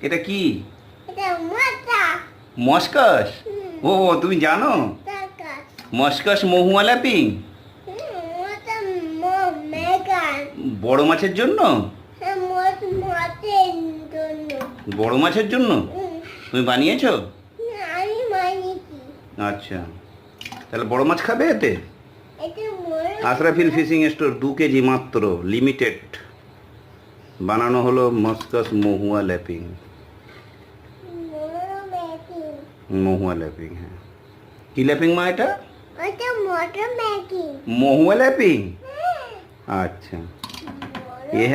এটা কি? এটা মোটা মস্কাস। ও তুমি জানো টাকাস মস্কাস মহুয়া ল্যাপিং মোটা মেগান বড় মাছের জন্য? মোট মোটের জন্য বড় মাছের জন্য তুমি বানিয়েছো? আমি মানিছি আচ্ছা, তাহলে বড় মাছ খাবে এতে? এটা মোর আশরাফিল ফিশিং স্টোর 2 কেজি মাত্র, লিমিটেড। বানানো হলো মস্কাস মহুয়া ল্যাপিং। ম্যাগি মহুয়া ল্যাপিং, হ্যাঁ। কি ল্যাপিং মা এটা? এটা মোটা ম্যাগি মহুয়া ল্যাপিং। আচ্ছা, ये है